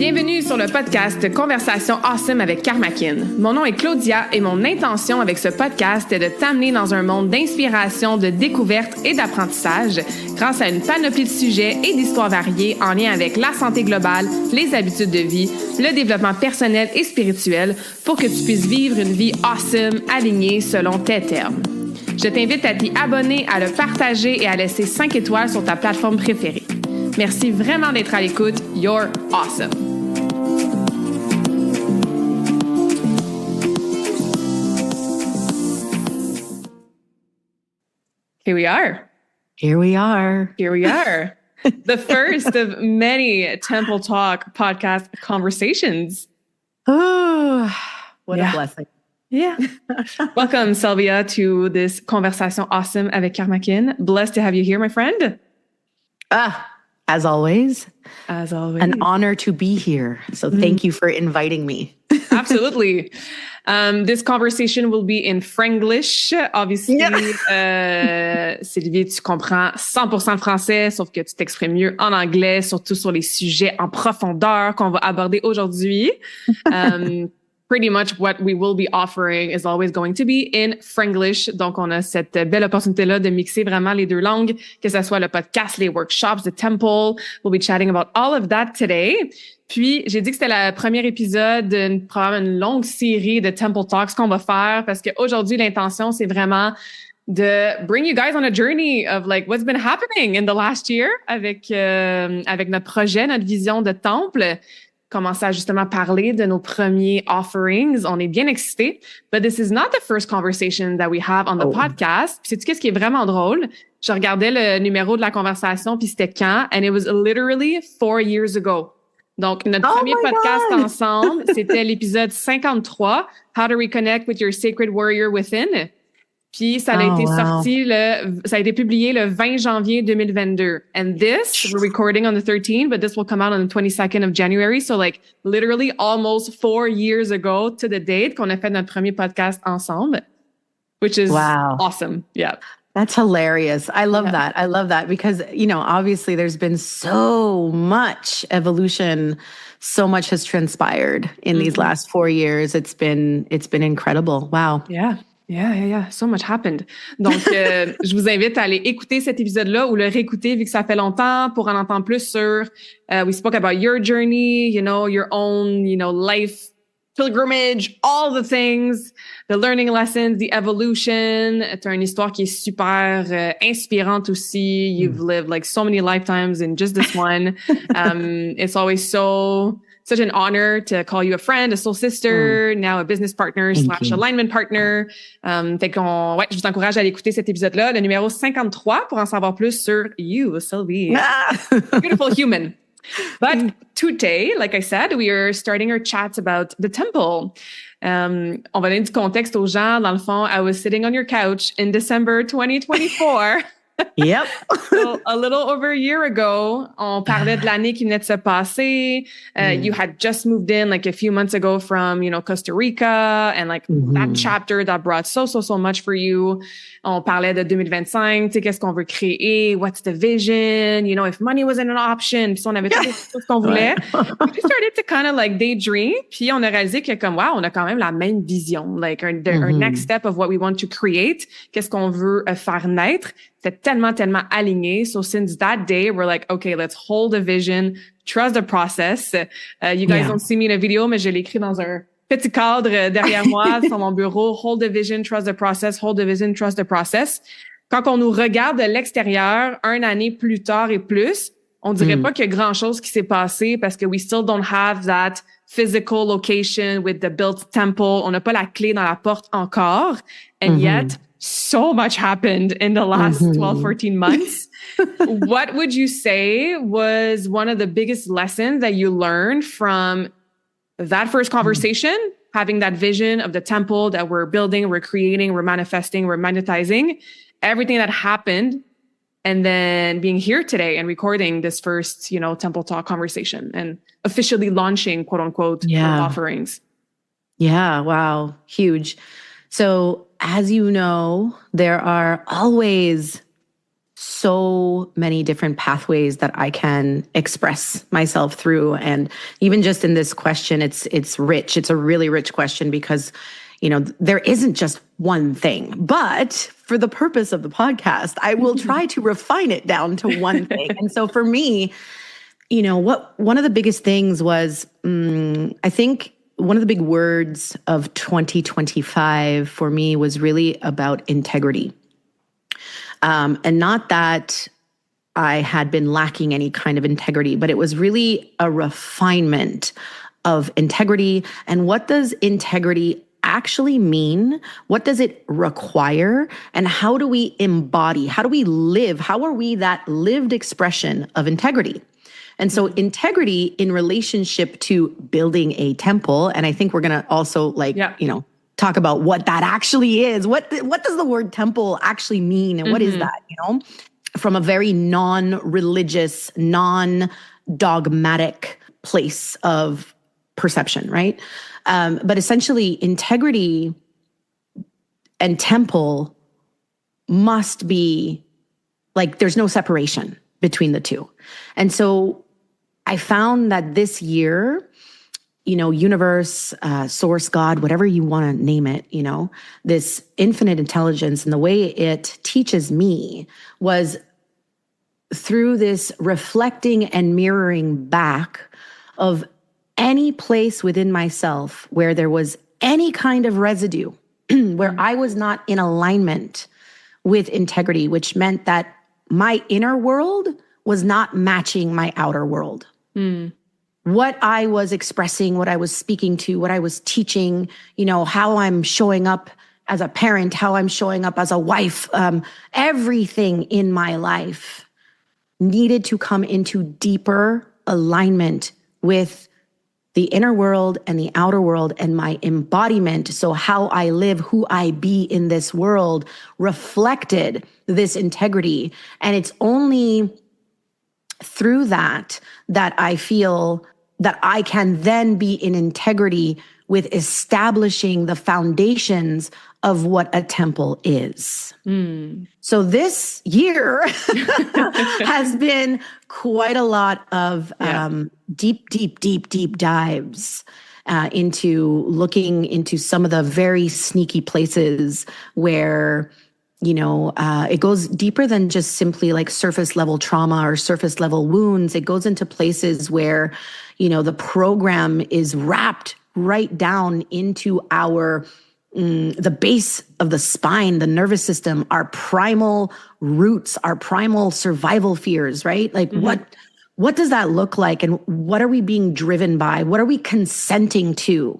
Bienvenue sur le podcast Conversation Awesome avec Karmakin. Mon nom est Claudia et mon intention avec ce podcast est de t'amener dans un monde d'inspiration, de découverte et d'apprentissage grâce à une panoplie de sujets et d'histoires variées en lien avec la santé globale, les habitudes de vie, le développement personnel et spirituel pour que tu puisses vivre une vie awesome, alignée selon tes termes. Je t'invite à t'y abonner, à le partager et à laisser 5 étoiles sur ta plateforme préférée. Merci vraiment d'être à l'écoute. You're awesome. Here we are. Here we are. Here we are. The first of many TempleTalk podcast conversations. Oh, what a blessing. Yeah. Welcome, Selvia, to this Conversation Awesome avec Karmakin. Blessed to have you here, my friend. As always. As always. An honor to be here. So thank you for inviting me. Absolutely. This conversation will be in frenglish. Obviously, Sylvie, tu comprends 100% le français, sauf que tu t'exprimes mieux en anglais, surtout sur les sujets en profondeur qu'on va aborder aujourd'hui. Pretty much what we will be offering is always going to be in frenglish. Donc, on a cette belle opportunité-là de mixer vraiment les deux langues, que ce soit le podcast, les workshops, the temple. We'll be chatting about all of that today. Puis, j'ai dit que c'était le premier épisode d'une probablement une longue série de Temple Talks qu'on va faire parce qu'aujourd'hui, l'intention, c'est vraiment de bring you guys on a journey of like what's been happening in the last year avec notre projet, notre vision de temple. Commencer à justement parler de nos premiers offerings. On est bien excités. But this is not the first conversation that we have on the podcast. Puis sais-tu qu'est-ce qui est vraiment drôle? Je regardais le numéro de la conversation, puis c'était quand? And it was literally 4 years ago. Donc, notre premier podcast ensemble, c'était l'épisode 53, How to Reconnect with Your Sacred Warrior Within. Puis ça a été sorti ça a été publié le 20 janvier 2022. And this, we're recording on the 13th, but this will come out on the 22nd of January. So like literally almost 4 years ago to the date qu'on a fait notre premier podcast ensemble, which is awesome. Yeah. That's hilarious. I love that. I love that because, you know, obviously there's been so much evolution. So much has transpired in these last 4 years. It's been incredible. Wow. Yeah. Yeah. So much happened. Donc, je vous invite à aller écouter cet épisode-là ou le réécouter vu que ça fait longtemps pour en entendre plus sur, we spoke about your journey, you know, your own, you know, life pilgrimage, all the things, the learning lessons, the evolution. T'as une histoire qui est super inspirante aussi. You've lived like so many lifetimes in just this one. It's always such an honor to call you a friend, a soul sister, now a business partner / alignment partner. Fait qu'on, je vous encourage à aller écouter cet épisode-là, le numéro 53 pour en savoir plus sur you, Sylvie. Beautiful human. But today, like I said, we are starting our chats about the temple. On va donner du contexte aux gens. Dans le fond, I was sitting on your couch in December 2024. Yep. So a little over a year ago, on parlait de l'année qui venait de se passer. You had just moved in like a few months ago from, you know, Costa Rica and like that chapter that brought so much for you. On parlait de 2025, tu sais, qu'est-ce qu'on veut créer? What's the vision? You know, if money wasn't an option. Puis on avait tout ce qu'on voulait. We just started to kind of like daydream. Puis on a réalisé que comme, wow, on a quand même la même vision. Like our next step of what we want to create. Qu'est-ce qu'on veut faire naître? C'est tellement aligné. So since that day, we're like, okay, let's hold the vision, trust the process. You guys don't see me in a video, mais je l'ai écrit dans un petit cadre derrière moi sur mon bureau. Hold the vision, trust the process, hold the vision, trust the process. Quand on nous regarde de l'extérieur, 1 année plus tard et plus, on dirait pas qu'il y a grand-chose qui s'est passé parce que we still don't have that physical location with the built temple. On n'a pas la clé dans la porte encore. And yet, so much happened in the last 12, 14 months. What would you say was one of the biggest lessons that you learned from that first conversation, having that vision of the temple that we're building, we're creating, we're manifesting, we're magnetizing, everything that happened, and then being here today and recording this first, you know, Temple Talk conversation and officially launching, quote unquote, offerings? Yeah. Wow. Huge. So as you know, there are always so many different pathways that I can express myself through. And even just in this question, it's rich. It's a really rich question because, there isn't just one thing. But for the purpose of the podcast, I will try to refine it down to one thing. And so for me, one of the biggest things was, I think one of the big words of 2025 for me was really about integrity. And not that I had been lacking any kind of integrity, but it was really a refinement of integrity. And what does integrity actually mean? What does it require? And how do we embody? How do we live? How are we that lived expression of integrity? And so integrity in relationship to building a temple, and I think we're going to also talk about what that actually is. What does the word temple actually mean? And what is that, from a very non-religious, non-dogmatic place of perception, right? But essentially integrity and temple must be there's no separation between the two. And so I found that this year, universe, source, God, whatever you want to name it, this infinite intelligence and the way it teaches me was through this reflecting and mirroring back of any place within myself where there was any kind of residue, where I was not in alignment with integrity, which meant that my inner world was not matching my outer world. What I was expressing, what I was speaking to, what I was teaching, how I'm showing up as a parent, how I'm showing up as a wife, everything in my life needed to come into deeper alignment with the inner world and the outer world and my embodiment. So how I live, who I be in this world reflected this integrity. And it's only through that I feel that I can then be in integrity with establishing the foundations of what a temple is. So this year has been quite a lot of deep dives into looking into some of the very sneaky places where it goes deeper than just simply surface level trauma or surface level wounds. It goes into places where, the program is wrapped right down into our, the base of the spine, the nervous system, our primal roots, our primal survival fears, right? What does that look like? And what are we being driven by? What are we consenting to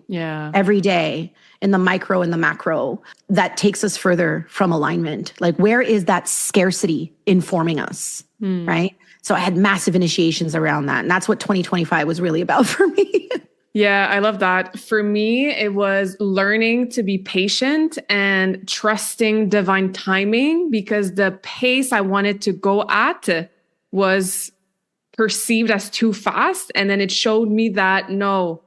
every day? In the micro and the macro that takes us further from alignment. Where is that scarcity informing us, right? So I had massive initiations around that. And that's what 2025 was really about for me. Yeah, I love that. For me, it was learning to be patient and trusting divine timing because the pace I wanted to go at was perceived as too fast. And then it showed me that no,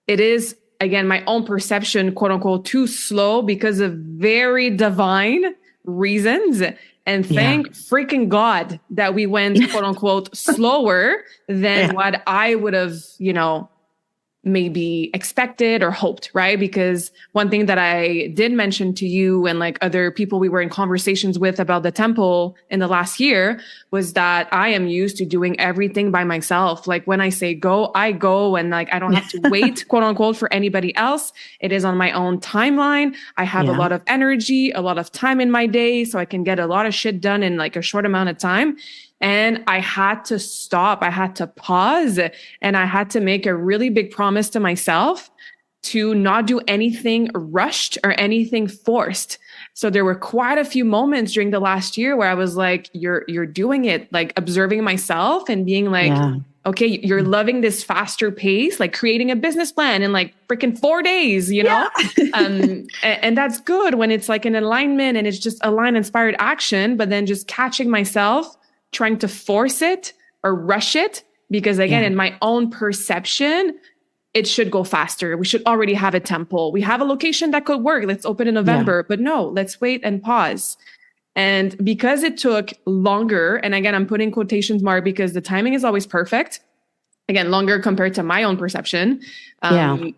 it is, again, my own perception, quote unquote, too slow because of very divine reasons. And thank freaking God that we went, quote unquote, slower than what I would have, maybe expected or hoped, right? Because one thing that I did mention to you and other people we were in conversations with about the temple in the last year was that I am used to doing everything by myself. When I say go, I go, and I don't have to wait, quote unquote, for anybody else. It is on my own timeline. I have a lot of energy, a lot of time in my day, so I can get a lot of shit done in a short amount of time. And I had to stop. I had to pause, and I had to make a really big promise to myself to not do anything rushed or anything forced. So there were quite a few moments during the last year where I was you're doing it, observing myself and being okay, you're loving this faster pace, creating a business plan in freaking 4 days, and that's good when it's an alignment and it's just aligned, inspired action, but then just catching myself trying to force it or rush it because again, in my own perception, it should go faster. We should already have a temple. We have a location that could work. Let's open in November, but no, let's wait and pause. And because it took longer, and again, I'm putting quotations mark because the timing is always perfect. Again, longer compared to my own perception.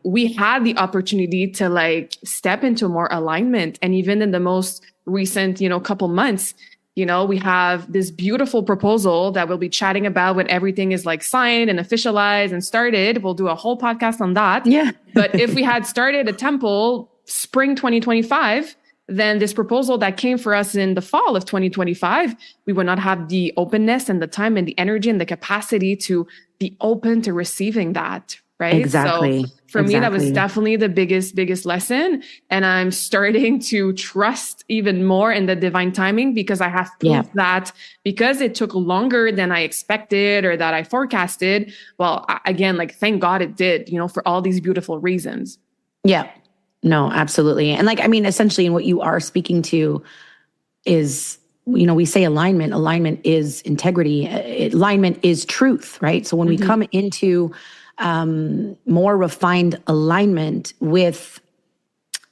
We had the opportunity to like step into more alignment. And even in the most recent, couple months, we have this beautiful proposal that we'll be chatting about when everything is like signed and officialized and started. We'll do a whole podcast on that. Yeah. But if we had started a temple spring 2025, then this proposal that came for us in the fall of 2025, we would not have the openness and the time and the energy and the capacity to be open to receiving that. Right. Exactly. So for me, that was definitely the biggest lesson. And I'm starting to trust even more in the divine timing because I have proof that because it took longer than I expected or that I forecasted. Well, again, like, thank God it did, for all these beautiful reasons. Yeah, no, absolutely. And like, I mean, essentially in what you are speaking to is, we say alignment. Alignment is integrity. Alignment is truth, right? So when we come into more refined alignment with,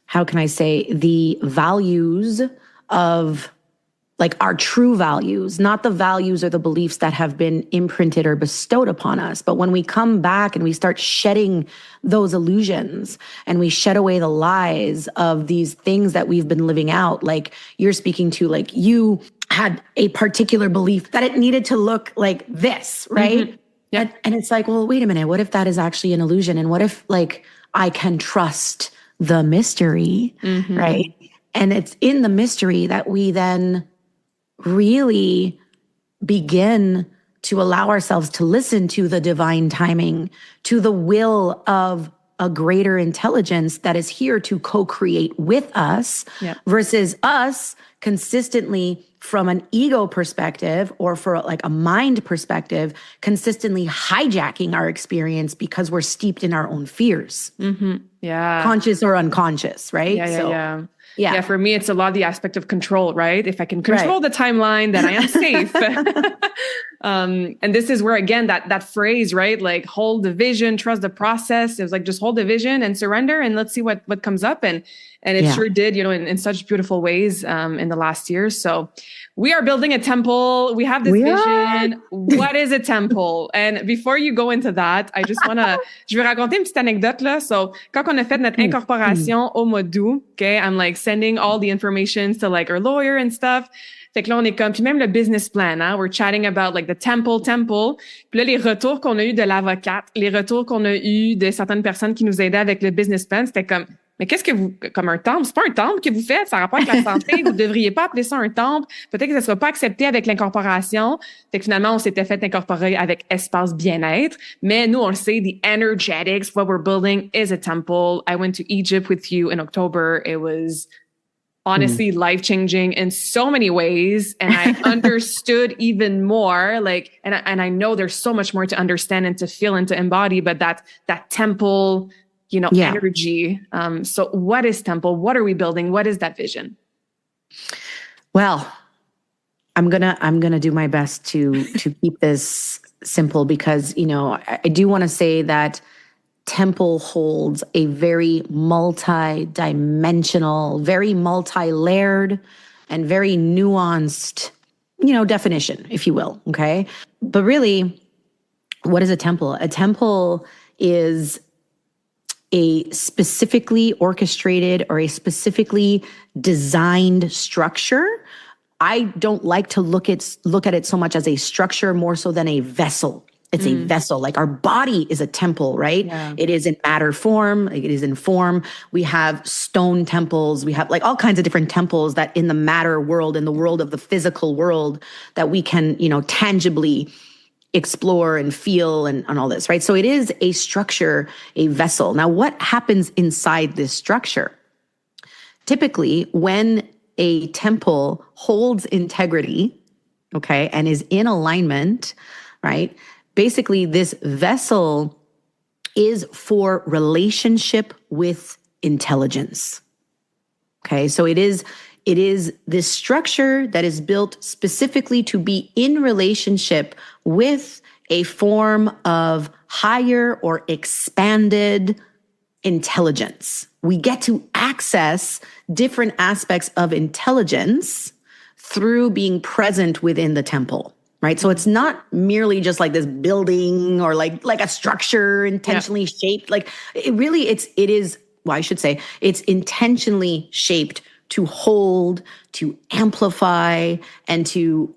how can I say, the values of like our true values, not the values or the beliefs that have been imprinted or bestowed upon us. But when we come back and we start shedding those illusions and we shed away the lies of these things that we've been living out, like you're speaking to, like you had a particular belief that it needed to look like this, right? Yeah. And it's like, well, wait a minute. What if that is actually an illusion? And what if like I can trust the mystery, right? And it's in the mystery that we then really begin to allow ourselves to listen to the divine timing, to the will of a greater intelligence that is here to co-create with us versus us consistently from an ego perspective or for like a mind perspective, consistently hijacking our experience because we're steeped in our own fears. Yeah. Conscious or unconscious, right? Yeah, for me, it's a lot of the aspect of control, right? If I can control the timeline, then I am safe. And this is where, again, that phrase, right? Like hold the vision, trust the process. It was like, just hold the vision and surrender and let's see what comes up. And it sure did, in such beautiful ways in the last year. So we are building a temple. We have this vision. What is a temple? And before you go into that, I just je vais raconter une petite anecdote là. So quand on a fait notre incorporation au mois d'août, okay, I'm like sending all the information to like our lawyer and stuff. Fait que là, on est comme, puis même le business plan, hein, we're chatting about like the temple. Puis là, les retours qu'on a eu de l'avocate, les retours qu'on a eu de certaines personnes qui nous aidaient avec le business plan, c'était comme, mais qu'est-ce que vous, comme un temple, c'est pas un temple que vous faites, ça a rapport avec la santé, vous devriez pas appeler ça un temple, peut-être que ça sera pas accepté avec l'incorporation. Fait que finalement, on s'était fait incorporer avec espace bien-être, mais nous, on le sait, the energetics, what we're building is a temple. I went to Egypt with you in October. It was honestly life-changing in so many ways. And I understood even more, like, and I know there's so much more to understand and to feel and to embody, but that temple, energy. So what is temple? What are we building? What is that vision? Well, I'm gonna do my best to keep this simple because, I do want to say that temple holds a very multi-dimensional, very multi-layered, and very nuanced, definition, if you will. Okay. But really, what is a temple? A temple is a specifically orchestrated or a specifically designed structure. I don't like to look at it so much as a structure, more so than a vessel. It's a vessel. Like our body is a temple, right? Yeah. It is in matter form. It is in form. We have stone temples. We have like all kinds of different temples that in the matter world, in the world of the physical world, that we can, tangibly explore and feel and all this, right? So it is a structure, a vessel. Now, what happens inside this structure? Typically, when a temple holds integrity, okay, and is in alignment, right? Basically, this vessel is for relationship with intelligence. Okay, so it is this structure that is built specifically to be in relationship with a form of higher or expanded intelligence. We get to access different aspects of intelligence through being present within the temple, right? So it's not merely just like this building or like a structure intentionally shaped. Like it really, it is, well, I should say it's intentionally shaped to hold, to amplify, and to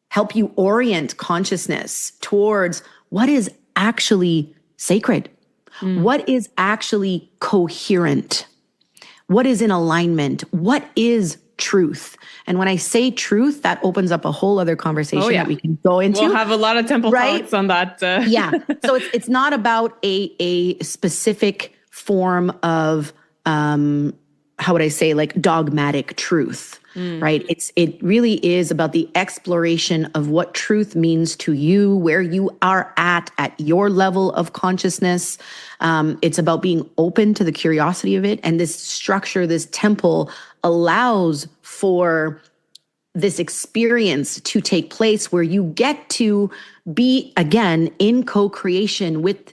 help you orient consciousness towards what is actually sacred, what is actually coherent, what is in alignment, what is truth. And when I say truth, that opens up a whole other conversation that we can go into. We'll have a lot of temple talks on that. Yeah. So it's not about a specific form of, how would I say, like dogmatic truth, right? It really is about the exploration of what truth means to you, where you are at your level of consciousness. It's about being open to the curiosity of it. And this structure, this temple allows for this experience to take place where you get to be, again, in co-creation with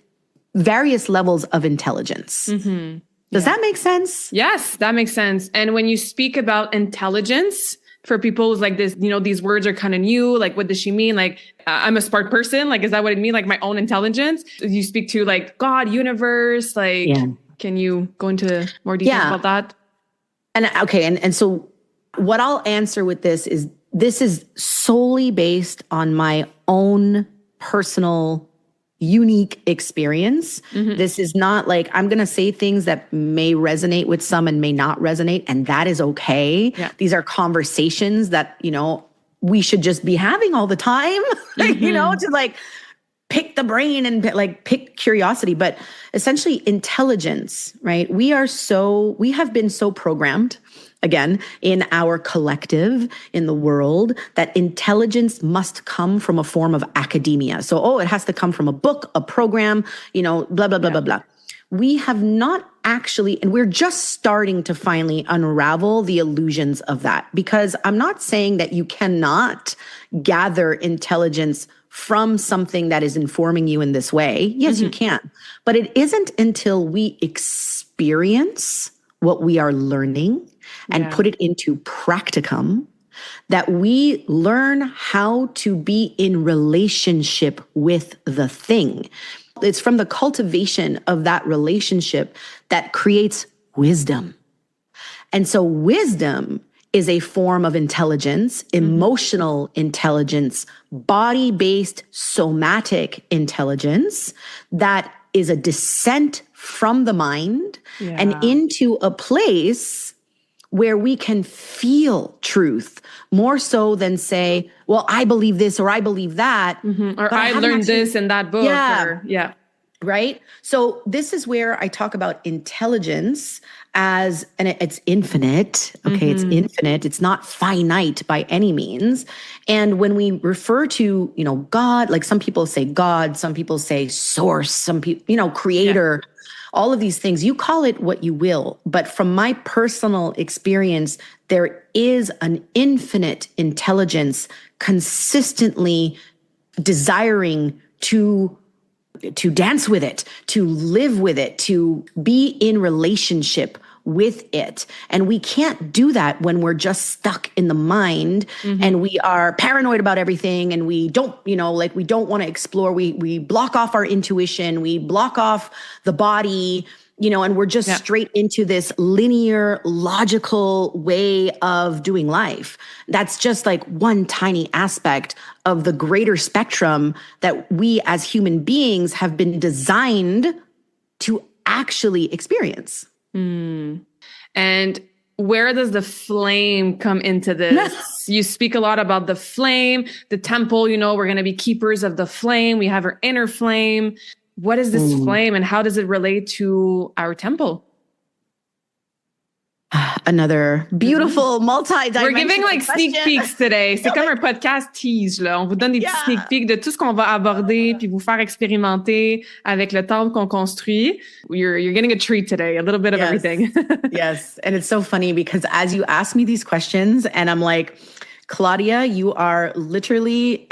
various levels of intelligence. Does that make sense? Yes, that makes sense. And when you speak about intelligence, for people who's like this, these words are kind of new. Like, what does she mean? Like, I'm a smart person. Like, is that what it means? Like my own intelligence? You speak to like God, universe. Like, can you go into more details about that? And okay. And so what I'll answer with this is solely based on my own personal unique experience. This is not like I'm going to say things that may resonate with some and may not resonate, and that is okay. These are conversations that, we should just be having all the time, to like pick the brain and like pick curiosity. But essentially intelligence, right? We have been so programmed, again, in our collective, in the world, that intelligence must come from a form of academia. So, it has to come from a book, a program, blah, blah, blah, blah, blah. We have not actually, and we're just starting to finally unravel the illusions of that, because I'm not saying that you cannot gather intelligence from something that is informing you in this way. Yes, you can. But it isn't until we experience what we are learning and put it into practicum that we learn how to be in relationship with the thing. It's from the cultivation of that relationship that creates wisdom. And so wisdom is a form of intelligence, emotional intelligence, body-based somatic intelligence that is a descent from the mind and into a place where we can feel truth more so than say, well, I believe this or I believe that. Or I learned this in that book. Right? So this is where I talk about intelligence as, and it's infinite. Okay, it's infinite. It's not finite by any means. And when we refer to, God, like some people say God, some people say source, some people, creator, all of these things, you call it what you will. But from my personal experience, there is an infinite intelligence consistently desiring to dance with it, to live with it, to be in relationship with it. And we can't do that when we're just stuck in the mind and we are paranoid about everything and we don't, we don't want to explore. We block off our intuition, we block off the body, and we're just straight into this linear, logical way of doing life. That's just like one tiny aspect of the greater spectrum that we as human beings have been designed to actually experience. And where does the flame come into this? You speak a lot about the flame, the temple, we're going to be keepers of the flame. We have our inner flame. What is this flame and how does it relate to our temple? Another beautiful multi-dimensional We're giving like question. sneak peeks today. C'est comme un podcast tease, là. On vous donne des petits sneak peeks de tout ce qu'on va aborder puis vous faire expérimenter avec le temple qu'on construit. You're getting a treat today, a little bit of everything. Yes. And it's so funny because as you ask me these questions and I'm like, Claudia, you are literally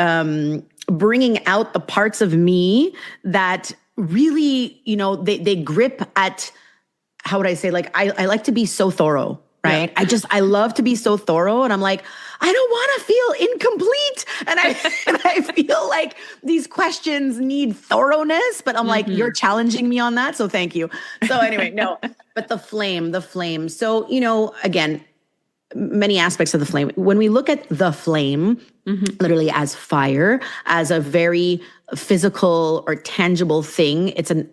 bringing out the parts of me that really, they grip at, how would I say, like, I like to be so thorough, right? Yeah. I love to be so thorough, and I'm like, I don't want to feel incomplete. And I feel like these questions need thoroughness, but I'm like, you're challenging me on that. So thank you. So anyway, no, but the flame. So, again, many aspects of the flame. When we look at the flame, literally as fire, as a very physical or tangible thing, it's an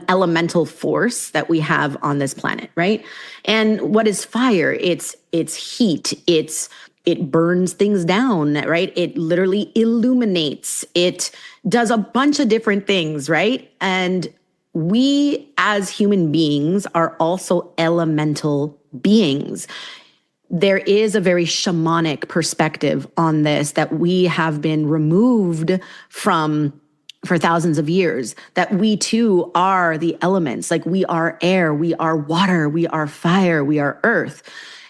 elemental force that we have on this planet, right? And what is fire? It's heat. It burns things down, right? It literally illuminates. It does a bunch of different things, right? And we as human beings are also elemental beings. There is a very shamanic perspective on this that we have been removed from for thousands of years, that we too are the elements. Like, we are air, we are water, we are fire, we are earth.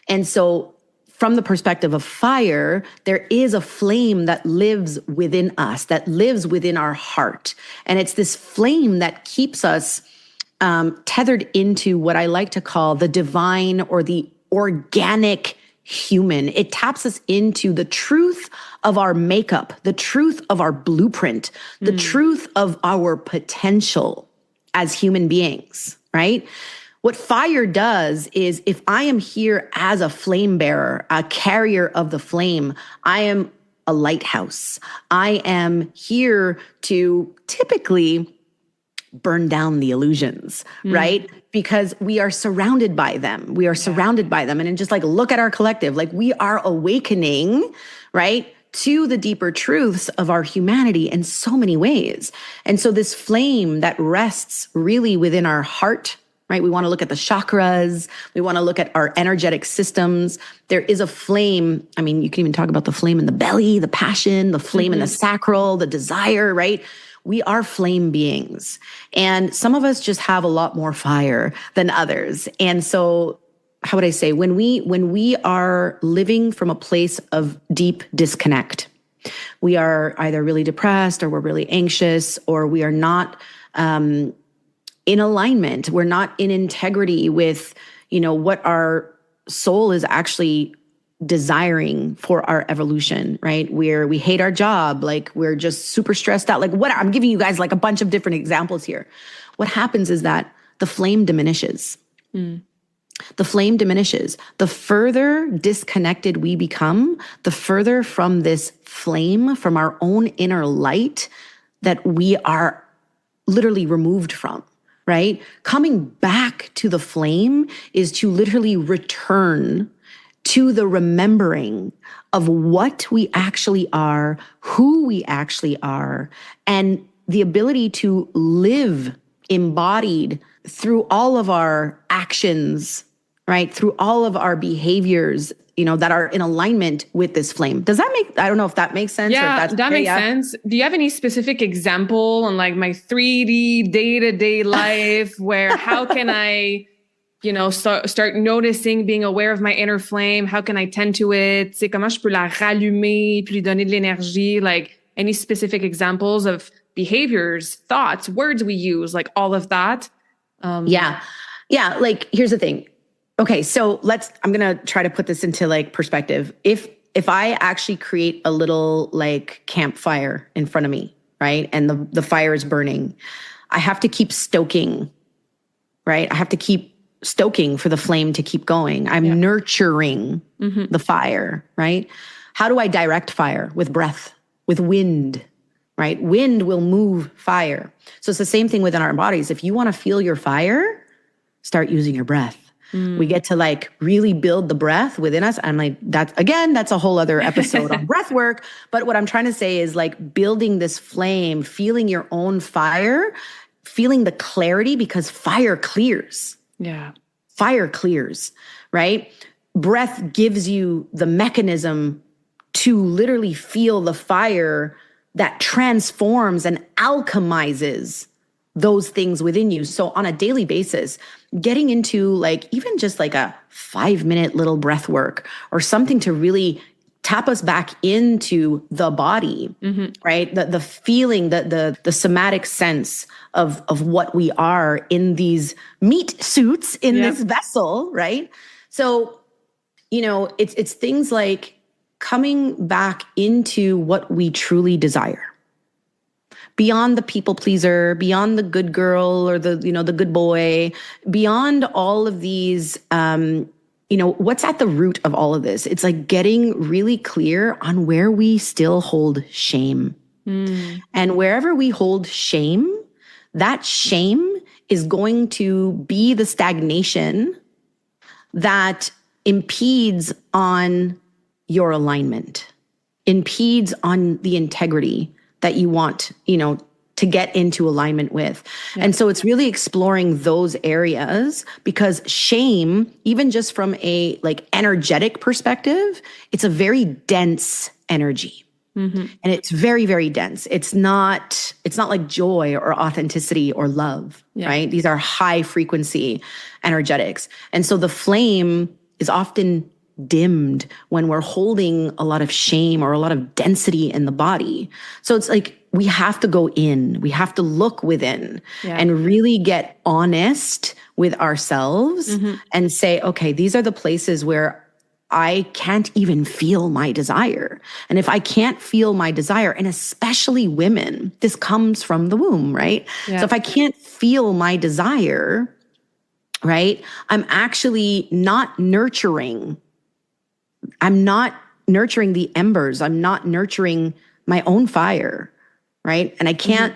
And so from the perspective of fire, there is a flame that lives within us, that lives within our heart. And it's this flame that keeps us tethered into what I like to call the divine or the organic human. It taps us into the truth of our makeup, the truth of our blueprint, the truth of our potential as human beings, right? What fire does is, if I am here as a flame bearer, a carrier of the flame, I am a lighthouse. I am here to typically burn down the illusions, right? Because we are surrounded by them. We are surrounded by them. And then just like, look at our collective, like, we are awakening, right, to the deeper truths of our humanity in so many ways. And so this flame that rests really within our heart, right? We want to look at the chakras. We want to look at our energetic systems. There is a flame. I mean, you can even talk about the flame in the belly, the passion, the flame in the sacral, the desire, right? We are flame beings. And some of us just have a lot more fire than others. And so, how would I say, when we are living from a place of deep disconnect, we are either really depressed, or we're really anxious, or we are not in alignment. We're not in integrity with, what our soul is actually desiring for our evolution, right? Where we hate our job, like, we're just super stressed out. Like, what I'm giving you guys like a bunch of different examples here. What happens is that the flame diminishes. The flame diminishes. The further disconnected we become, the further from this flame, from our own inner light that we are literally removed from, right? Coming back to the flame is to literally return to the remembering of what we actually are, who we actually are, and the ability to live embodied through all of our actions, right? Through all of our behaviors, that are in alignment with this flame. Does that I don't know if that makes sense. Yeah, or if that makes sense. Do you have any specific example on like my 3D day-to-day life where how can I start noticing, being aware of my inner flame? How can I tend to it? C'est comment je peux la rallumer, puis lui donner de l'énergie? Like, any specific examples of behaviors, thoughts, words we use, like all of that? Yeah. Like, here's the thing. Okay. So I'm going to try to put this into like perspective. If I actually create a little like campfire in front of me, right? And the fire is burning, I have to keep stoking, right? I have to keep stoking for the flame to keep going. I'm nurturing the fire, right? How do I direct fire? With breath, with wind, right? Wind will move fire. So it's the same thing within our bodies. If you want to feel your fire, start using your breath. We get to like really build the breath within us. I'm like, that's a whole other episode on breath work. But what I'm trying to say is like building this flame, feeling your own fire, feeling the clarity, because fire clears. Yeah. Fire clears, right? Breath gives you the mechanism to literally feel the fire that transforms and alchemizes those things within you. So on a daily basis, getting into like even just like a 5-minute little breath work or something to really tap us back into the body, right? The feeling, the somatic sense of what we are in these meat suits in this vessel, right? So it's things like coming back into what we truly desire. Beyond the people pleaser, beyond the good girl or the good boy, beyond all of these, what's at the root of all of this? It's like getting really clear on where we still hold shame. And wherever we hold shame, that shame is going to be the stagnation that impedes on your alignment, impedes on the integrity that you want, to get into alignment with. Yeah. And so it's really exploring those areas, because shame, even just from a energetic perspective, it's a very dense energy. And it's very, very dense. It's not like joy or authenticity or love, right? These are high frequency energetics. And so the flame is often dimmed when we're holding a lot of shame or a lot of density in the body. So it's like we have to go in, we have to look within and really get honest with ourselves and say, okay, these are the places where I can't even feel my desire. And if I can't feel my desire, and especially women, this comes from the womb, right? Yeah. So if I can't feel my desire, right, I'm actually not nurturing. I'm not nurturing the embers. I'm not nurturing my own fire, right? And I can't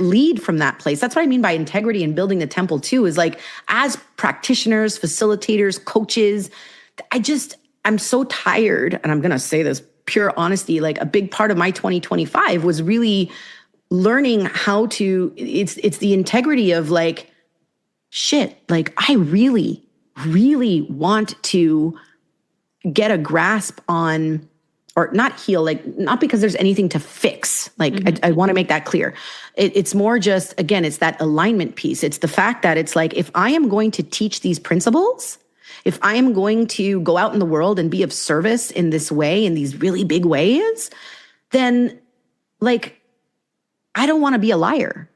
lead from that place. That's what I mean by integrity and building the temple too, is like, as practitioners, facilitators, coaches, I'm so tired, and I'm going to say this pure honesty, like a big part of my 2025 was really learning how to, it's the integrity of like, shit, like I really, really want to get a grasp on, or not heal, like not because there's anything to fix. Like I want to make that clear. It's more just, again, it's that alignment piece. It's the fact that it's like, if I am going to teach these principles, if I am going to go out in the world and be of service in this way, in these really big ways, then like, I don't want to be a liar.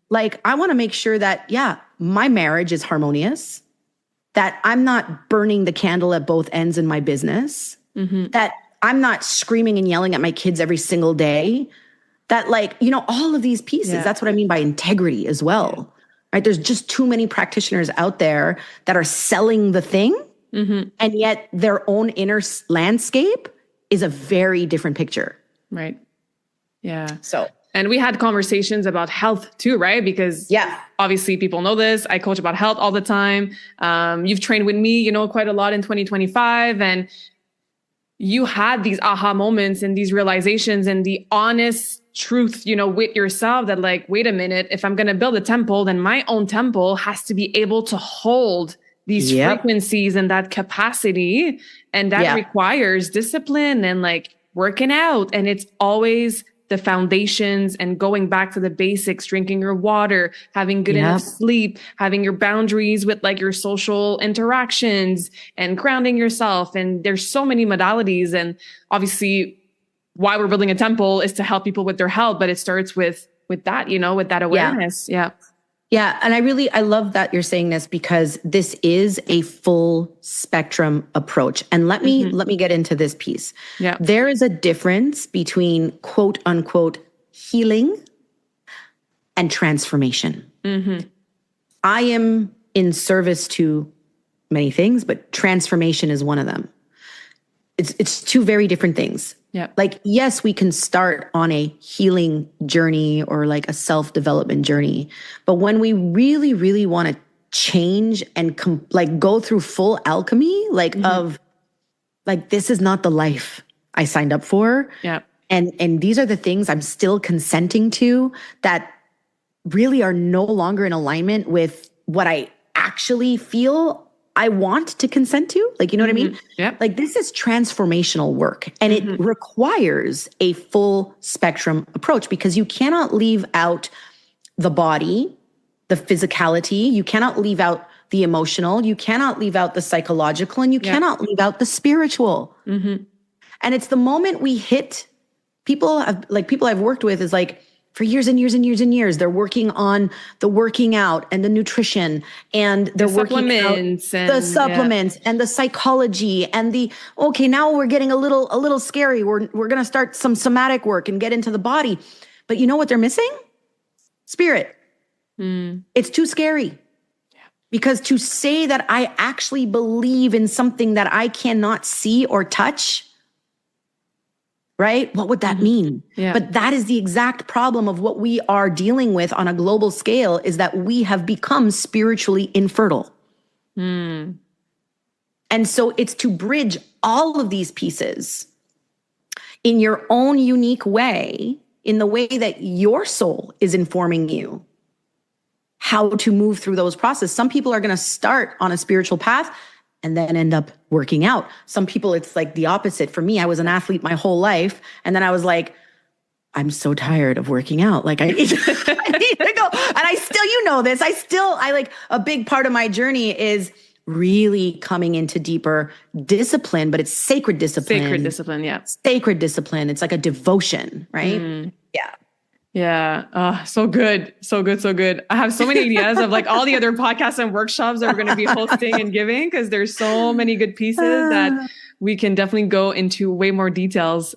Like, I want to make sure that, my marriage is harmonious, that I'm not burning the candle at both ends in my business, that I'm not screaming and yelling at my kids every single day, that all of these pieces, that's what I mean by integrity as well. Right? There's just too many practitioners out there that are selling the thing, and yet their own inner landscape is a very different picture. Right. Yeah. So, and we had conversations about health too, right? Because obviously people know this. I coach about health all the time. You've trained with me, quite a lot in 2025, and you had these aha moments and these realizations and the honest truth, with yourself that like, wait a minute, if I'm going to build a temple, then my own temple has to be able to hold these frequencies and that capacity. And that requires discipline and like working out. And it's always the foundations and going back to the basics, drinking your water, having good enough sleep, having your boundaries with like your social interactions and grounding yourself. And there's so many modalities. And obviously why we're building a temple is to help people with their health, but it starts with that, with that awareness. Yeah. And I love that you're saying this, because this is a full spectrum approach. And let me get into this piece. Yeah. There is a difference between quote unquote healing and transformation. I am in service to many things, but transformation is one of them. It's two very different things. Yeah. Like, yes, we can start on a healing journey or like a self-development journey. But when we really, really want to change and go through full alchemy, of like, this is not the life I signed up for. Yeah. And these are the things I'm still consenting to that really are no longer in alignment with what I actually feel I want to consent to, what I mean? Yeah. Like, this is transformational work, and it requires a full spectrum approach, because you cannot leave out the body, the physicality, you cannot leave out the emotional, you cannot leave out the psychological, and you cannot leave out the spiritual. And it's the moment we hit people I've worked with is like, for years and years and years and years. They're working on the working out and the nutrition, and they're working out the supplements and the psychology and okay, now we're getting a little scary. We're going to start some somatic work and get into the body. But you know what they're missing? Spirit. It's too scary. Because to say that I actually believe in something that I cannot see or touch, right? What would that mean? Yeah. But that is the exact problem of what we are dealing with on a global scale, is that we have become spiritually infertile. And so it's to bridge all of these pieces in your own unique way, in the way that your soul is informing you how to move through those processes. Some people are going to start on a spiritual path and then end up working out. Some people, it's like the opposite. For me, I was an athlete my whole life. And then I was like, I'm so tired of working out. Like I need to go. And I still, you know this, I like, a big part of my journey is really coming into deeper discipline, but it's sacred discipline. Sacred discipline, yeah. Sacred discipline. It's like a devotion, right? Yeah. Yeah. Oh, so good. So good. So good. I have so many ideas of like all the other podcasts and workshops that we're going to be hosting and giving, because there's so many good pieces that we can definitely go into way more details.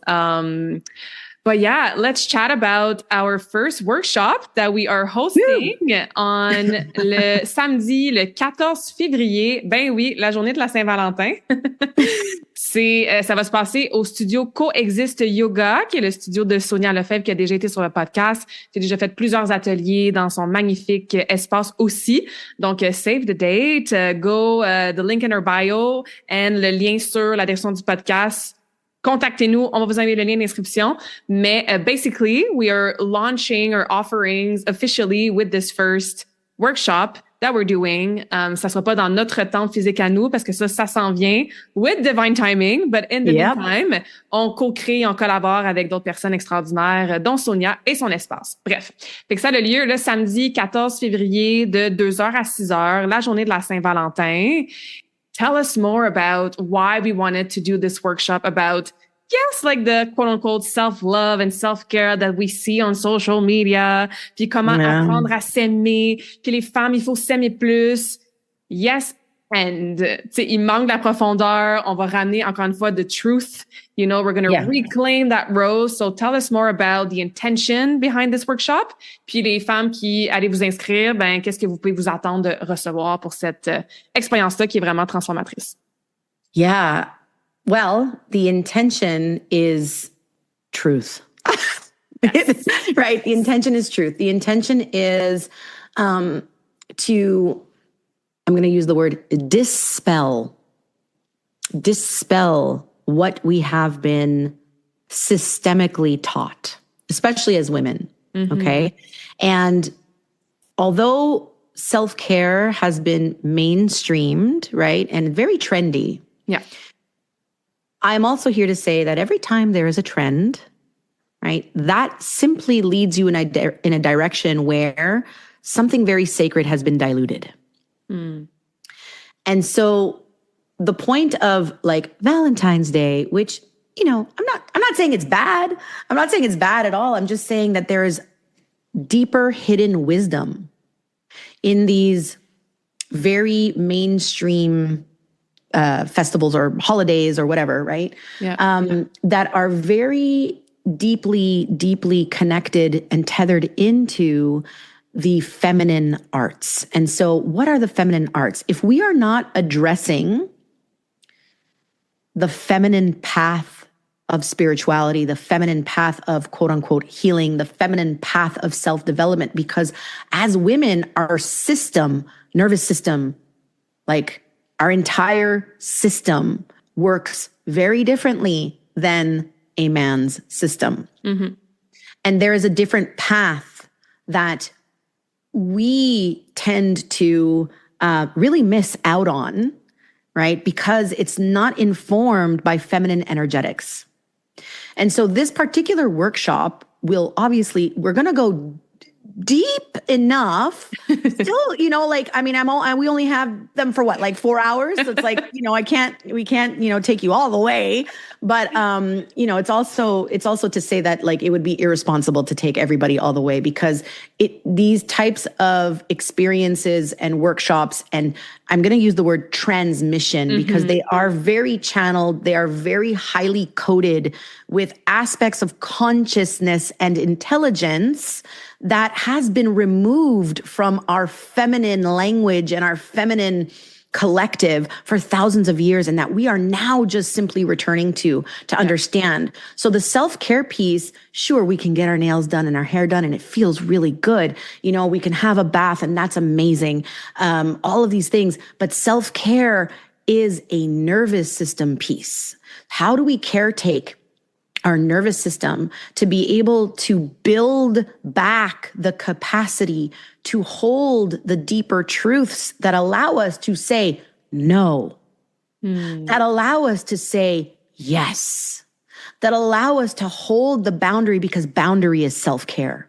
But yeah, let's chat about our first workshop that we are hosting on le samedi, le 14 février. Ben oui, la journée de la Saint-Valentin. Ça va se passer au studio Coexiste Yoga, qui est le studio de Sonia Lefebvre, qui a déjà été sur le podcast, qui a déjà fait plusieurs ateliers dans son magnifique espace aussi. Donc, save the date, go, the link in our bio, and le lien sur la description du podcast. Contactez-nous, on va vous envoyer le lien d'inscription. Mais basically, we are launching our offerings officially with this first workshop that we're doing. Ça sera pas dans notre temps physique à nous, parce que ça s'en vient with divine timing. But in the meantime, on co-crée, on collabore avec d'autres personnes extraordinaires, dont Sonia et son espace. Bref. Fait que ça a le lieu le samedi 14 février de 2h à 6h, la journée de la Saint-Valentin. Tell us more about why we wanted to do this workshop about, yes, like the quote unquote self-love and self-care that we see on social media, puis comment apprendre à s'aimer, puis les femmes, il faut s'aimer plus. Yes, and, tu sais, il manque de la profondeur. On va ramener encore une fois the truth. You know, we're going to reclaim that rose. So tell us more about the intention behind this workshop. Puis les femmes qui allez vous inscrire, ben, qu'est-ce que vous pouvez vous attendre de recevoir pour cette expérience-là qui est vraiment transformatrice? Yeah. Well, the intention is truth. Right? The intention is truth. The intention is I'm going to use the word dispel what we have been systemically taught, especially as women. Okay. And although self-care has been mainstreamed, right, and very trendy. Yeah. I'm also here to say that every time there is a trend, right, that simply leads you in a direction where something very sacred has been diluted. And so the point of like Valentine's Day, which, you know, I'm not saying it's bad. I'm not saying it's bad at all. I'm just saying that there is deeper hidden wisdom in these very mainstream festivals or holidays or whatever, right? Yeah. That are very deeply, deeply connected and tethered into the feminine arts. And so what are the feminine arts? If we are not addressing the feminine path of spirituality, the feminine path of quote unquote healing, the feminine path of self-development, because as women, our system, nervous system, like our entire system works very differently than a man's system. And there is a different path that we tend to really miss out on, right? Because it's not informed by feminine energetics. And so this particular workshop will obviously, we're going to go deep enough still, like, I mean, we only have them for what, like 4 hours. So it's like, we can't, take you all the way, but, it's also to say that like, it would be irresponsible to take everybody all the way, because these types of experiences and workshops, and I'm going to use the word transmission because they are very channeled. They are very highly coded with aspects of consciousness and intelligence that has been removed from our feminine language and our feminine collective for thousands of years, and that we are now just simply returning to understand. So the self-care piece, sure, we can get our nails done and our hair done and it feels really good. We can have a bath and that's amazing. All of these things, but self-care is a nervous system piece. How do we caretake our nervous system to be able to build back the capacity to hold the deeper truths that allow us to say no, that allow us to say yes, that allow us to hold the boundary, because boundary is self-care.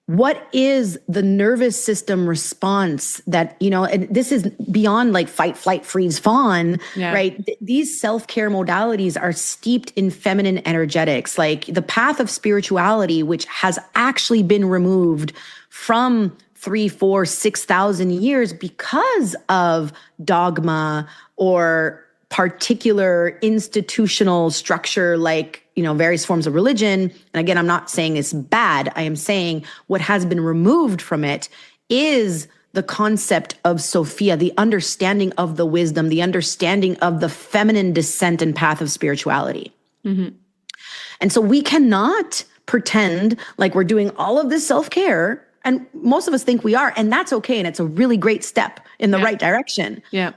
What is the nervous system response that, and this is beyond like fight, flight, freeze, fawn, right? These self-care modalities are steeped in feminine energetics, like the path of spirituality, which has actually been removed from 3, 4, 6,000 years because of dogma or particular institutional structure, like, various forms of religion. And again, I'm not saying it's bad. I am saying what has been removed from it is the concept of Sophia, the understanding of the wisdom, the understanding of the feminine descent and path of spirituality. And so we cannot pretend like we're doing all of this self-care, and most of us think we are, and that's okay. And it's a really great step in the right direction. Yeah.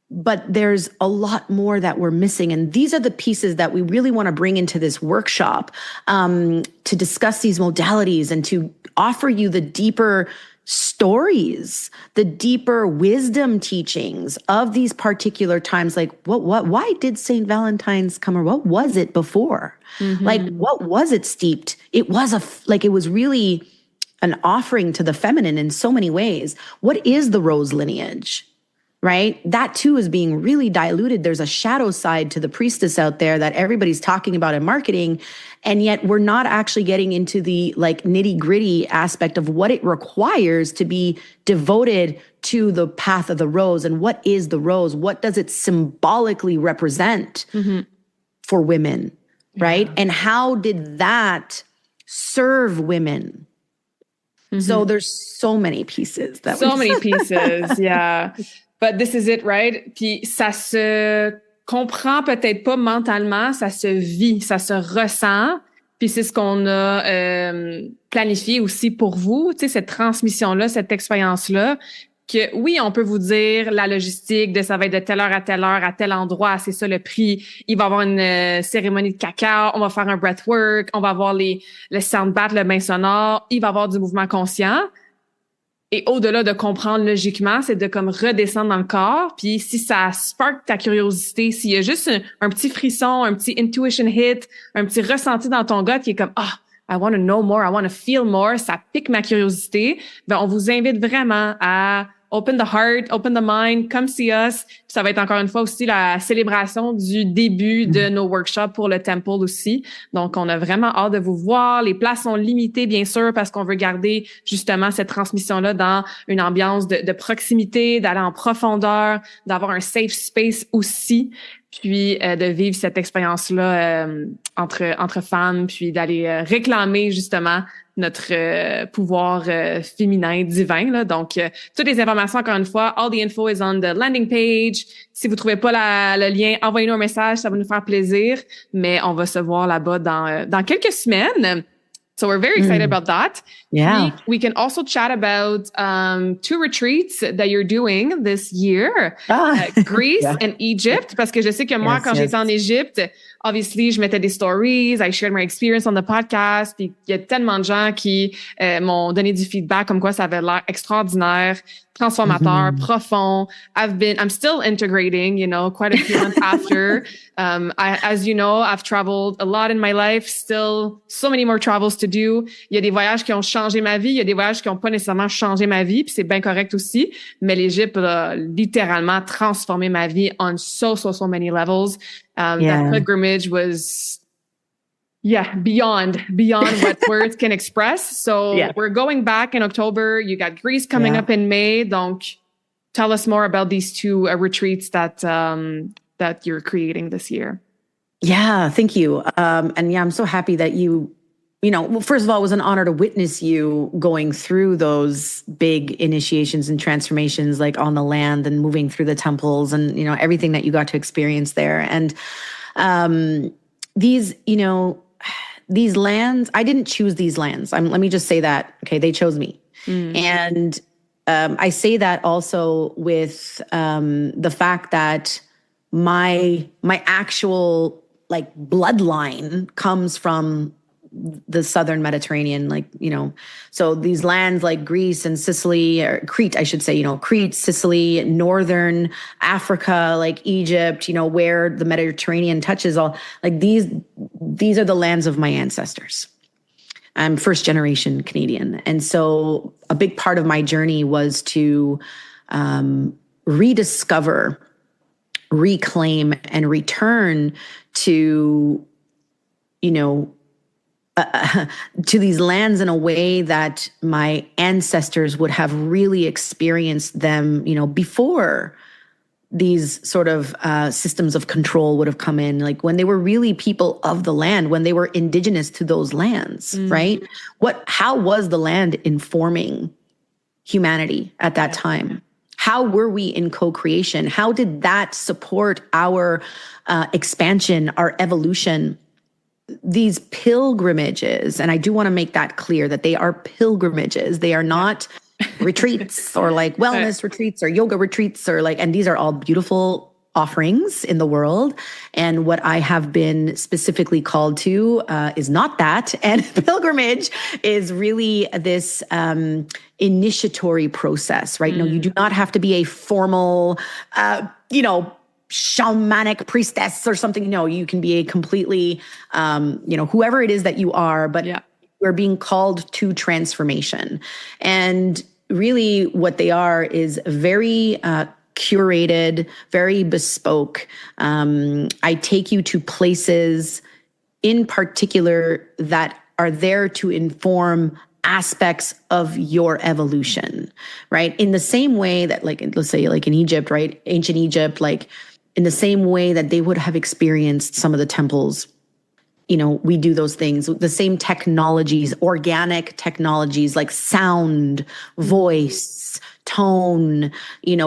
But there's a lot more that we're missing. And these are the pieces that we really want to bring into this workshop, to discuss these modalities and to offer you the deeper stories, the deeper wisdom teachings of these particular times. Like why did St. Valentine's come, or what was it before? Like, what was it steeped? It was it was really an offering to the feminine in so many ways. What is the rose lineage? Right? That too is being really diluted. There's a shadow side to the priestess out there that everybody's talking about in marketing. And yet we're not actually getting into the like nitty gritty aspect of what it requires to be devoted to the path of the rose. And what is the rose? What does it symbolically represent for women? Right? And how did that serve women? So there's so many pieces. Yeah. But this is it, right? Puis ça se comprend peut-être pas mentalement, ça se vit, ça se ressent. Puis c'est ce qu'on a planifié aussi pour vous, tu sais, cette transmission-là, cette expérience-là, que oui, on peut vous dire la logistique de ça va être de telle heure, à tel endroit, c'est ça le prix. Il va y avoir une cérémonie de cacao, on va faire un breathwork, on va avoir le sound bath, le bain sonore, il va y avoir du mouvement conscient. Et au-delà de comprendre logiquement, c'est de comme redescendre dans le corps. Puis si ça spark ta curiosité, s'il y a juste un petit frisson, un petit intuition hit, un petit ressenti dans ton gut qui est comme « Ah, I want to know more, I want to feel more », ça pique ma curiosité, ben on vous invite vraiment à open the heart, open the mind, come see us. Puis ça va être encore une fois aussi la célébration du début de nos workshops pour le Temple aussi. Donc, on a vraiment hâte de vous voir. Les places sont limitées, bien sûr, parce qu'on veut garder justement cette transmission-là dans une ambiance de proximité, d'aller en profondeur, d'avoir un safe space aussi, puis de vivre cette expérience-là entre femmes, puis d'aller réclamer justement notre pouvoir féminin, divin. Là. Donc, toutes les informations, encore une fois, all the info is on the landing page. Si vous trouvez pas le lien, envoyez-nous un message, ça va nous faire plaisir. Mais on va se voir là-bas dans quelques semaines. So we're very excited about that. Yeah. We can also chat about 2 retreats that you're doing this year. Greece and Egypt. Parce que je sais que moi, quand j'étais en Égypte, obviously, je mettais des stories, I shared my experience on the podcast, puis il y a tellement de gens qui m'ont donné du feedback comme quoi ça avait l'air extraordinaire. transformateur, profond. I'm still integrating, quite a few months after. As you know, I've traveled a lot in my life, still so many more travels to do. Il y a des voyages qui ont changé ma vie, il y a des voyages qui ont pas nécessairement changé ma vie, puis c'est bien correct aussi. Mais l'Égypte a littéralement transformé ma vie on so many levels. That pilgrimage was beyond what words can express. So we're going back in October. You got Greece coming up in May. Donc, tell us more about these two retreats that you're creating this year. Yeah, thank you. And I'm so happy that well, first of all, it was an honor to witness you going through those big initiations and transformations, like on the land and moving through the temples and, everything that you got to experience there. And these lands, I didn't choose these lands. Let me just say that. Okay, they chose me. And I say that also with the fact that my actual bloodline comes from the southern Mediterranean, so these lands like Greece and Sicily, or Crete, I should say, Crete, Sicily, northern Africa, like Egypt, where the Mediterranean touches all, these are the lands of my ancestors. I'm first generation Canadian. And so a big part of my journey was to rediscover, reclaim, and return to, to these lands in a way that my ancestors would have really experienced them, before these sort of systems of control would have come in, when they were really people of the land, when they were indigenous to those lands, right? How was the land informing humanity at that time? How were we in co-creation? How did that support our expansion, our evolution? These pilgrimages, and I do want to make that clear that they are pilgrimages. They are not retreats or wellness retreats or yoga retreats and these are all beautiful offerings in the world. And what I have been specifically called to is not that. And pilgrimage is really this initiatory process, right? No, you do not have to be a formal, shamanic priestess or something. No, you can be a completely, whoever it is that you are, but we're being called to transformation. And really what they are is very curated, very bespoke. I take you to places in particular that are there to inform aspects of your evolution, right? In the same way that let's say in Egypt, right? Ancient Egypt, in the same way that they would have experienced some of the temples, we do those things, the same technologies, organic technologies like sound, voice, tone,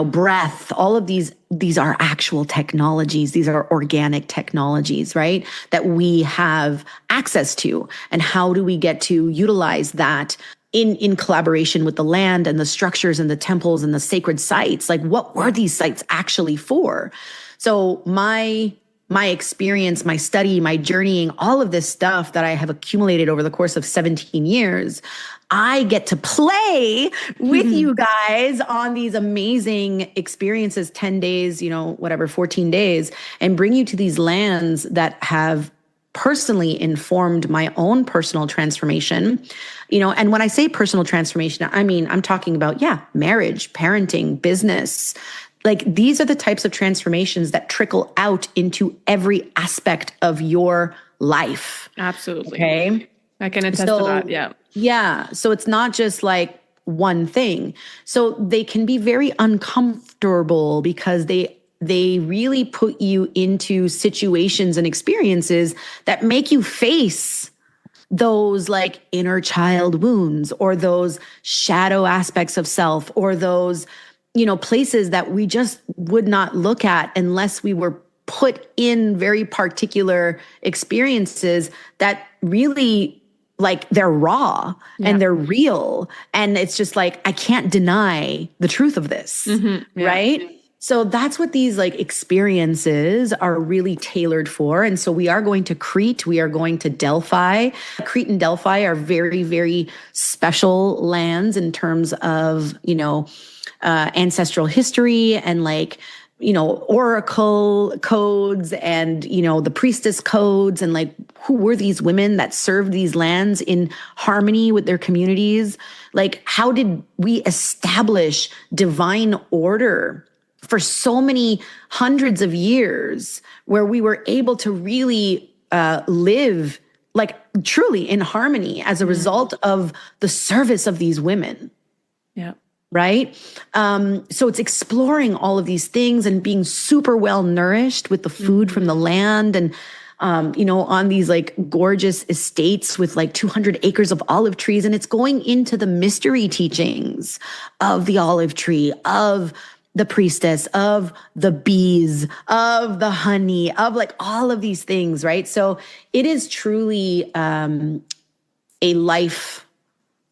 breath, all of these are actual technologies. These are organic technologies, right? That we have access to. And how do we get to utilize that in collaboration with the land and the structures and the temples and the sacred sites? What were these sites actually for? So my experience, my study, my journeying, all of this stuff that I have accumulated over the course of 17 years, I get to play with you guys on these amazing experiences, 10 days, 14 days, and bring you to these lands that have personally informed my own personal transformation. And when I say personal transformation, I'm talking about, marriage, parenting, business. These are the types of transformations that trickle out into every aspect of your life. Absolutely. Okay. I can attest to that. Yeah. Yeah. So it's not just one thing. So they can be very uncomfortable because they really put you into situations and experiences that make you face those inner child wounds or those shadow aspects of self or those places that we just would not look at unless we were put in very particular experiences that really they're raw and they're real. And it's just I can't deny the truth of this, right? So that's what these experiences are really tailored for. And so we are going to Crete, we are going to Delphi. Crete and Delphi are very, very special lands in terms of, ancestral history and like, you know, oracle codes and, you know, the priestess codes and like who were these women that served these lands in harmony with their communities? Like, how did we establish divine order for so many hundreds of years where we were able to really live like truly in harmony as a result of the service of these women? Yeah. Right? So it's exploring all of these things and being super well nourished with the food from the land and, you know, on these like gorgeous estates with like 200 acres of olive trees. And it's going into the mystery teachings of the olive tree, of the priestess, of the bees, of the honey, of like all of these things, right? So it is truly a life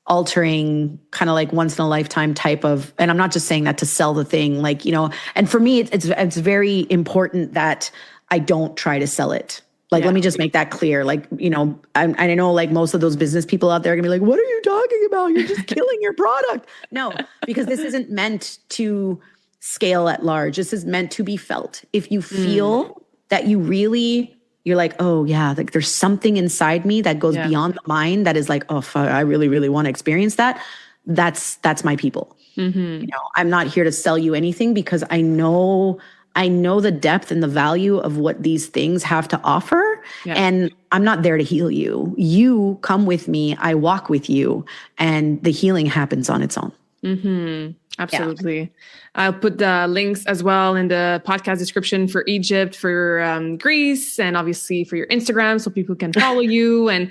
altering kind of like once in a lifetime type of, and I'm not just saying that to sell the thing, like, you know, and for me, it's very important that I don't try to sell it. Like, let me just make that clear. Like, you know, I know like most of those business people out there are gonna be like, what are you talking about? You're just killing your product. No, because this isn't meant to scale at large. This is meant to be felt. If you feel that you're like, oh yeah, like there's something inside me that goes beyond the mind that is like, oh fuck, I really, really want to experience that. That's my people. You know, I'm not here to sell you anything because I know the depth and the value of what these things have to offer. And I'm not there to heal you. You come with me, I walk with you, and the healing happens on its own. Absolutely. Yeah. I'll put the links as well in the podcast description for Egypt, for Greece, and obviously for your Instagram so people can follow you. And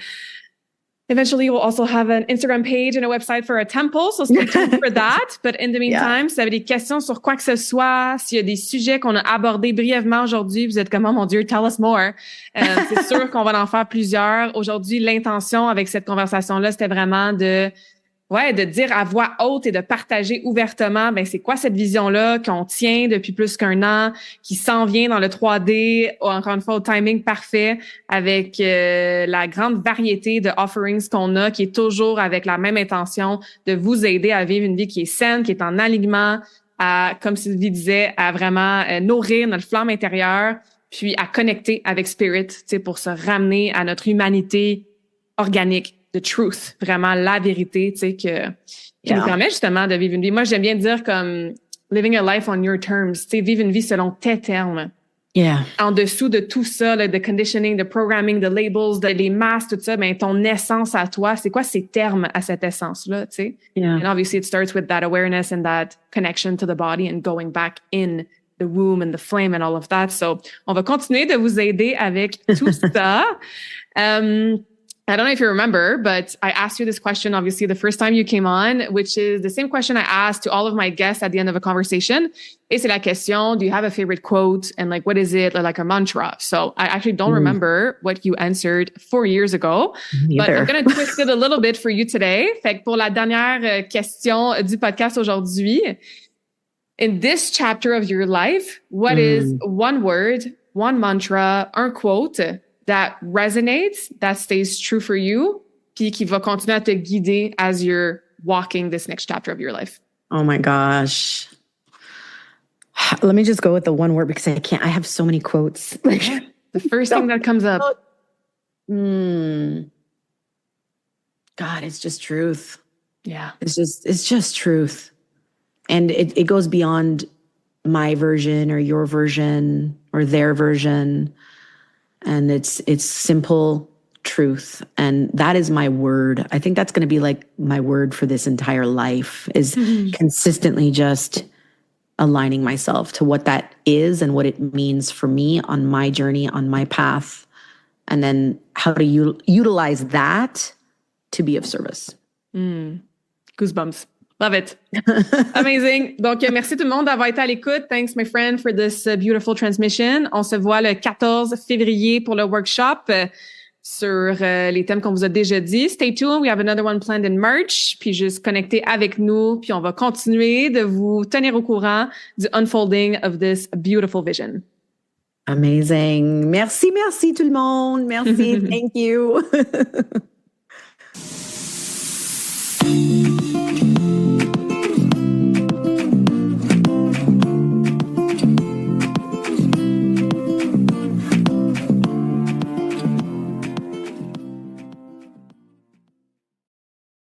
eventually we'll also have an Instagram page and a website for a temple. So stay tuned for that. But in the meantime, si vous avez des questions sur quoi que ce soit, s'il y a des sujets qu'on a abordés brièvement aujourd'hui, vous êtes comme, oh mon Dieu, tell us more. C'est sûr qu'on va en faire plusieurs. Aujourd'hui, l'intention avec cette conversation-là, c'était vraiment de dire à voix haute et de partager ouvertement, ben c'est quoi cette vision-là qu'on tient depuis plus qu'un an, qui s'en vient dans le 3D, encore une fois au timing parfait, avec la grande variété de offerings qu'on a, qui est toujours avec la même intention de vous aider à vivre une vie qui est saine, qui est en alignement, à, comme Sylvie disait, à vraiment nourrir notre flamme intérieure, puis à connecter avec Spirit, tu sais, pour se ramener à notre humanité organique. The truth, vraiment la vérité, tu sais, qui nous permet justement de vivre une vie. Moi, j'aime bien dire comme living a life on your terms, tu sais, vivre une vie selon tes termes. En dessous de tout ça, là, the conditioning, the programming, the labels, les masques, tout ça, ben ton essence à toi, c'est quoi ces termes à cette essence-là, tu sais? And obviously it starts with that awareness and that connection to the body and going back in the womb and the flame and all of that. So, on va continuer de vous aider avec tout ça. I don't know if you remember, but I asked you this question, obviously, the first time you came on, which is the same question I asked to all of my guests at the end of a conversation. Et c'est la question, do you have a favorite quote? And like, what is it? Like a mantra. So I actually don't remember what you answered 4 years ago, but I'm going to twist it a little bit for you today. Fait que pour la dernière question du podcast aujourd'hui, in this chapter of your life, what is one word, one mantra, un quote that resonates, that stays true for you, puis qui va continuer à te guider as you're walking this next chapter of your life? Oh my gosh. Let me just go with the one word because I have so many quotes. The first thing that comes up. God, it's just truth. Yeah. It's just truth. And it goes beyond my version or your version or their version. And it's simple truth. And that is my word. I think that's going to be like my word for this entire life is consistently just aligning myself to what that is and what it means for me on my journey, on my path. And then how to utilize that to be of service. Goosebumps. Love it. Amazing. Donc, merci tout le monde d'avoir été à l'écoute. Thanks, my friend, for this beautiful transmission. On se voit le 14 février pour le workshop sur les thèmes qu'on vous a déjà dit. Stay tuned. We have another one planned in March. Puis juste connectez avec nous. Puis on va continuer de vous tenir au courant du unfolding of this beautiful vision. Amazing. Merci tout le monde. Merci. Thank you.